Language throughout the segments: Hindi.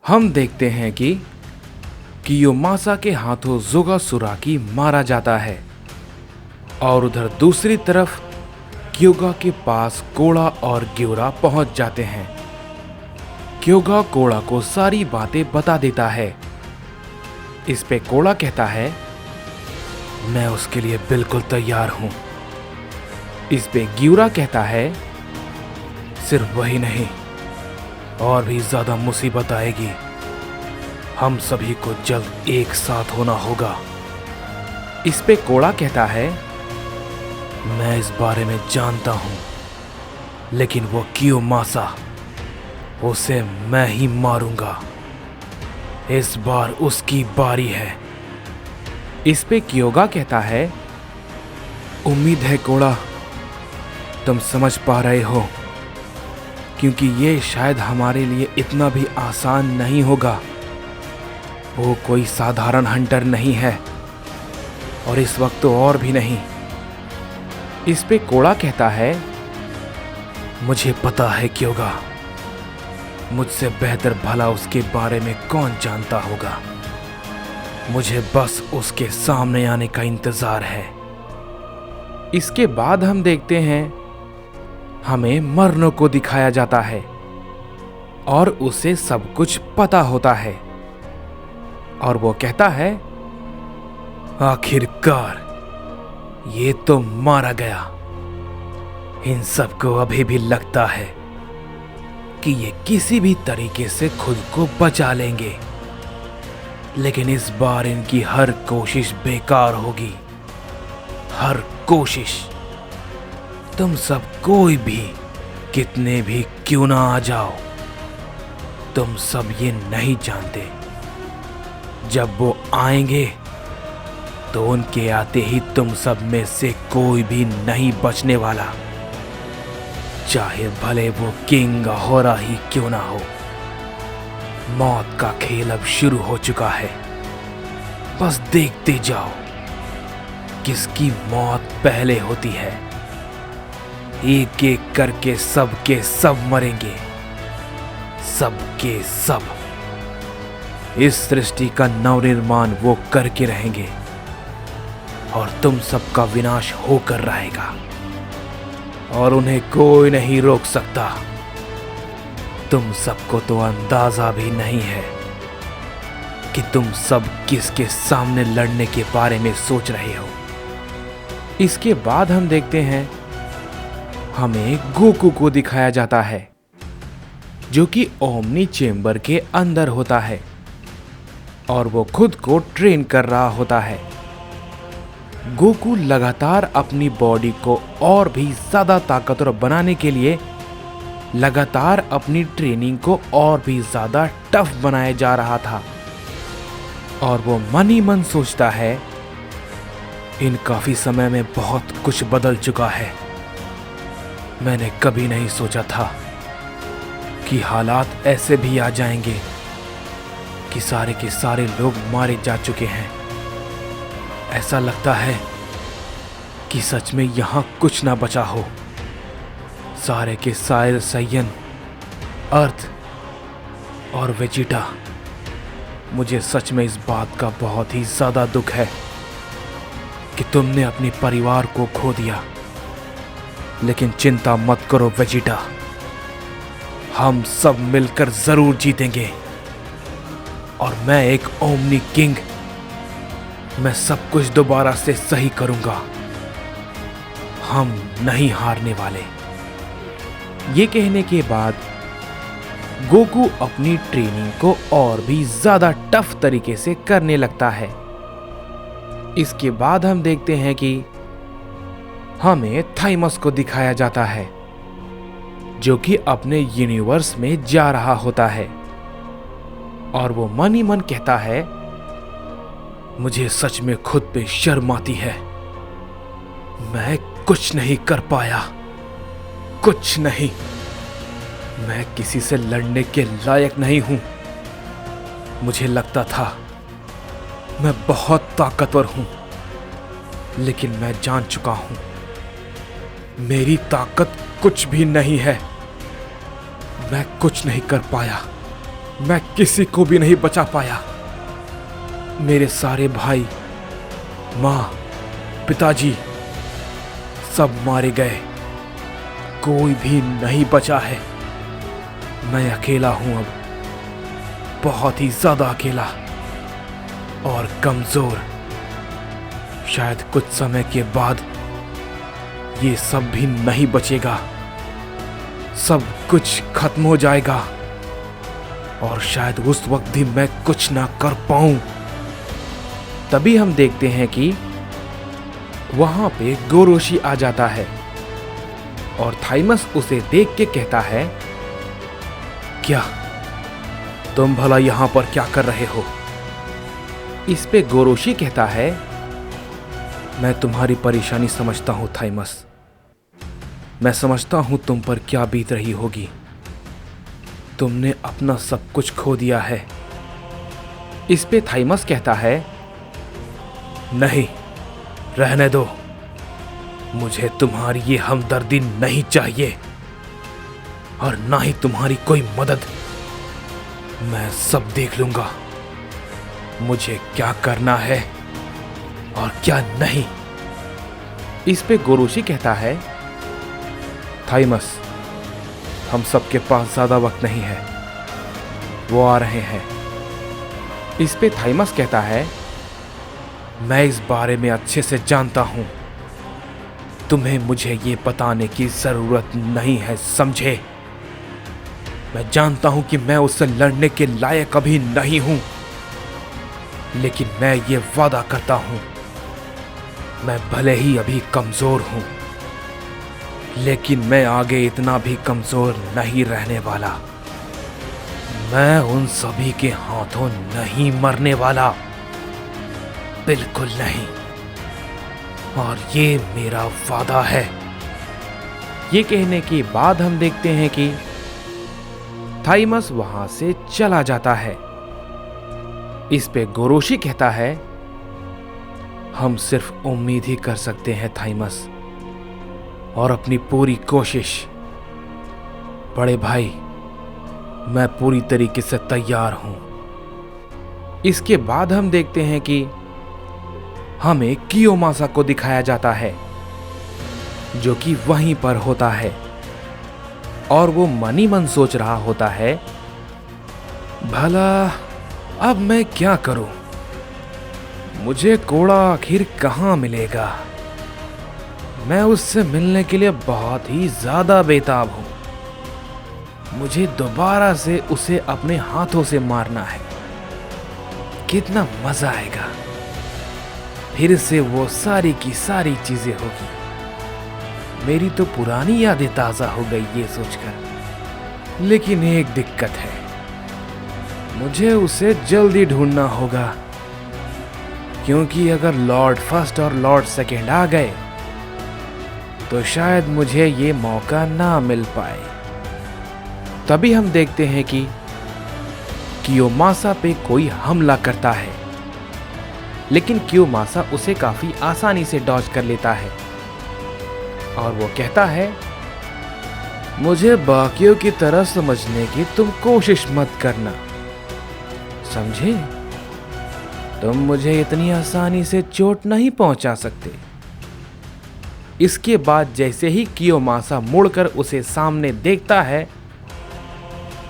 हम देखते हैं कि कियोमासा के हाथों जुगा सुराकी मारा जाता है और उधर दूसरी तरफ क्योगा के पास कोड़ा और ग्यूरा पहुंच जाते हैं। क्योगा कोड़ा को सारी बातें बता देता है। इस पे कोड़ा कहता है, मैं उसके लिए बिल्कुल तैयार हूं। इस पे ग्यूरा कहता है, सिर्फ वही नहीं, और भी ज्यादा मुसीबत आएगी। हम सभी को जल्द एक साथ होना होगा। इस पे कोड़ा कहता है, मैं इस बारे में जानता हूं, लेकिन वो कियोमासा, उसे मैं ही मारूंगा। इस बार उसकी बारी है। इस पे क्योगा कहता है, उम्मीद है कोड़ा तुम समझ पा रहे हो, क्योंकि ये शायद हमारे लिए इतना भी आसान नहीं होगा। वो कोई साधारण हंटर नहीं है, और इस वक्त तो और भी नहीं। इस पे कोड़ा कहता है, मुझे पता है क्योगा, मुझसे बेहतर भला उसके बारे में कौन जानता होगा। मुझे बस उसके सामने आने का इंतजार है। इसके बाद हम देखते हैं हमें मरनो को दिखाया जाता है और उसे सब कुछ पता होता है और वो कहता है, आखिरकार ये तो मारा गया। इन सबको अभी भी लगता है कि ये किसी भी तरीके से खुद को बचा लेंगे, लेकिन इस बार इनकी हर कोशिश बेकार होगी। हर कोशिश। तुम सब कोई भी, कितने भी क्यों ना आ जाओ, तुम सब ये नहीं जानते, जब वो आएंगे तो उनके आते ही तुम सब में से कोई भी नहीं बचने वाला, चाहे भले वो किंग अहोरा ही क्यों ना हो। मौत का खेल अब शुरू हो चुका है। बस देखते जाओ किसकी मौत पहले होती है। एक एक करके सब के सब मरेंगे, सब के सब। इस सृष्टि का नवनिर्माण वो करके रहेंगे और तुम सबका विनाश होकर रहेगा, और उन्हें कोई नहीं रोक सकता। तुम सबको तो अंदाजा भी नहीं है कि तुम सब किसके सामने लड़ने के बारे में सोच रहे हो। इसके बाद हम देखते हैं हमें गोकू को दिखाया जाता है, जो कि ओमनी चेंबर के अंदर होता है और वो खुद को ट्रेन कर रहा होता है। गोकू लगातार अपनी बॉडी को और भी ज्यादा ताकतवर बनाने के लिए लगातार अपनी ट्रेनिंग को और भी ज्यादा टफ बनाया जा रहा था और वो मन ही मन सोचता है, इन काफी समय में बहुत कुछ बदल चुका है। मैंने कभी नहीं सोचा था कि हालात ऐसे भी आ जाएंगे कि सारे के सारे लोग मारे जा चुके हैं। ऐसा लगता है कि सच में यहां कुछ ना बचा हो। सारे के सारे सैयन, अर्थ और वेजिटा। मुझे सच में इस बात का बहुत ही ज्यादा दुख है कि तुमने अपने परिवार को खो दिया, लेकिन चिंता मत करो वेजिटा, हम सब मिलकर जरूर जीतेंगे। और मैं एक ओमनी किंग, मैं सब कुछ दोबारा से सही करूंगा। हम नहीं हारने वाले। ये कहने के बाद गोकू अपनी ट्रेनिंग को और भी ज्यादा टफ तरीके से करने लगता है। इसके बाद हम देखते हैं कि हमें थाइमस को दिखाया जाता है, जो कि अपने यूनिवर्स में जा रहा होता है और वो मन ही मन कहता है, मुझे सच में खुद पे शर्म आती है। मैं कुछ नहीं कर पाया, कुछ नहीं। मैं किसी से लड़ने के लायक नहीं हूं। मुझे लगता था मैं बहुत ताकतवर हूं, लेकिन मैं जान चुका हूं मेरी ताकत कुछ भी नहीं है। मैं कुछ नहीं कर पाया। मैं किसी को भी नहीं बचा पाया। मेरे सारे भाई, माँ, पिताजी सब मारे गए। कोई भी नहीं बचा है। मैं अकेला हूं अब, बहुत ही ज्यादा अकेला और कमजोर। शायद कुछ समय के बाद ये सब भी नहीं बचेगा, सब कुछ खत्म हो जाएगा और शायद उस वक्त भी मैं कुछ ना कर पाऊं। तभी हम देखते हैं कि वहां पे गोरोशी आ जाता है और थाइमस उसे देख के कहता है, क्या तुम भला यहां पर क्या कर रहे हो? इस पे गोरोशी कहता है, मैं तुम्हारी परेशानी समझता हूं थाइमस। मैं समझता हूं तुम पर क्या बीत रही होगी। तुमने अपना सब कुछ खो दिया है। इस पे थाइमस कहता है, नहीं, रहने दो। मुझे तुम्हारी ये हमदर्दी नहीं चाहिए और ना ही तुम्हारी कोई मदद। मैं सब देख लूंगा, मुझे क्या करना है और क्या नहीं। इस पे गोरोशी कहता है, थाइमस, हम सबके पास ज्यादा वक्त नहीं है, वो आ रहे हैं। इस पे थाइमस कहता है, मैं इस बारे में अच्छे से जानता हूं। तुम्हें मुझे ये बताने की जरूरत नहीं है, समझे? मैं जानता हूं कि मैं उससे लड़ने के लायक अभी नहीं हूं, लेकिन मैं ये वादा करता हूं, मैं भले ही अभी कमजोर हूं, लेकिन मैं आगे इतना भी कमजोर नहीं रहने वाला। मैं उन सभी के हाथों नहीं मरने वाला, बिल्कुल नहीं। और ये मेरा वादा है। ये कहने के बाद हम देखते हैं कि थाइमस वहां से चला जाता है। इस पे गोरोशी कहता है, हम सिर्फ उम्मीद ही कर सकते हैं थाइमस, और अपनी पूरी कोशिश। बड़े भाई, मैं पूरी तरीके से तैयार हूं। इसके बाद हम देखते हैं कि हमें कियोमासा को दिखाया जाता है, जो कि वहीं पर होता है और वो मन ही मन सोच रहा होता है, भला अब मैं क्या करूं? मुझे कोड़ा आखिर कहां मिलेगा? मैं उससे मिलने के लिए बहुत ही ज्यादा बेताब हूं। मुझे दोबारा से उसे अपने हाथों से मारना है। कितना मजा आएगा। फिर से वो सारी की सारी चीजें होगी। मेरी तो पुरानी यादें ताजा हो गई ये सोचकर। लेकिन एक दिक्कत है, मुझे उसे जल्दी ढूंढना होगा, क्योंकि अगर लॉर्ड फर्स्ट और लॉर्ड सेकंड आ गए तो शायद मुझे ये मौका ना मिल पाए। तभी हम देखते हैं कि कियोमासा पे कोई हमला करता है, लेकिन कियोमासा उसे काफी आसानी से डॉज कर लेता है और वो कहता है, मुझे बाकियों की तरह समझने की तुम कोशिश मत करना, समझे? तुम मुझे इतनी आसानी से चोट नहीं पहुंचा सकते। इसके बाद जैसे ही कियोमासा मुड़कर उसे सामने देखता है,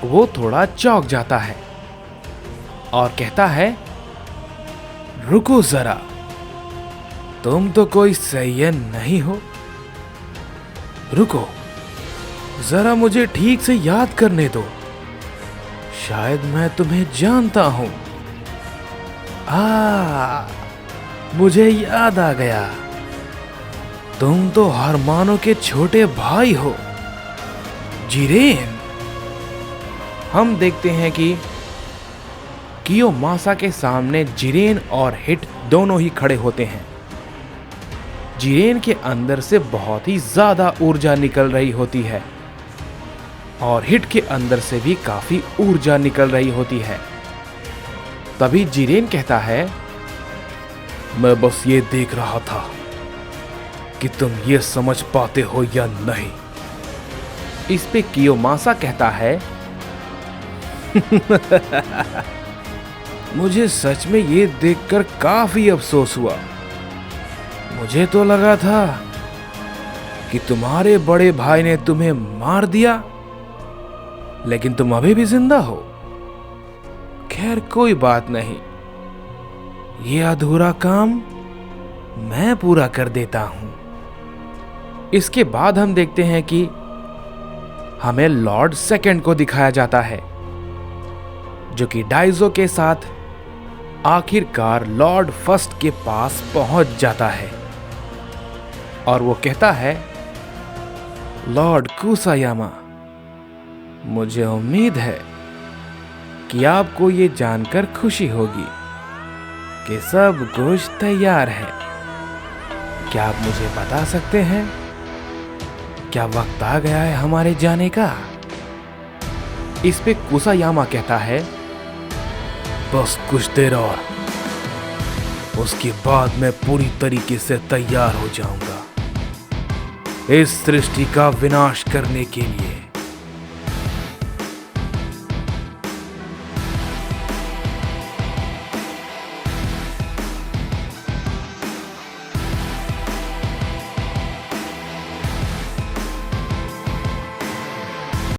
वो थोड़ा चौंक जाता है और कहता है, रुको जरा, तुम तो कोई सैयन नहीं हो। रुको जरा, मुझे ठीक से याद करने दो, शायद मैं तुम्हें जानता हूं। मुझे याद आ गया, तुम तो हरमानो के छोटे भाई हो, जिरेन। हम देखते हैं कि कियोमासा के सामने जिरेन और हिट दोनों ही खड़े होते हैं। जिरेन के अंदर से बहुत ही ज्यादा ऊर्जा निकल रही होती है और हिट के अंदर से भी काफी ऊर्जा निकल रही होती है। तभी जिरेन कहता है, मैं बस ये देख रहा था कि तुम ये समझ पाते हो या नहीं। इस पे कियोमासा कहता है, मुझे सच में ये देखकर काफी अफसोस हुआ। मुझे तो लगा था कि तुम्हारे बड़े भाई ने तुम्हें मार दिया, लेकिन तुम अभी भी जिंदा हो। खैर कोई बात नहीं, ये अधूरा काम मैं पूरा कर देता हूं। इसके बाद हम देखते हैं कि हमें लॉर्ड सेकंड को दिखाया जाता है, जो कि डाइजो के साथ आखिरकार लॉर्ड फर्स्ट के पास पहुंच जाता है और वो कहता है, लॉर्ड कुसायामा, मुझे उम्मीद है कि आपको ये जानकर खुशी होगी कि सब कुछ तैयार है। क्या आप मुझे बता सकते हैं क्या वक्त आ गया है हमारे जाने का? इस पे कुसायामा कहता है, बस कुछ देर और, उसके बाद मैं पूरी तरीके से तैयार हो जाऊंगा इस सृष्टि का विनाश करने के लिए।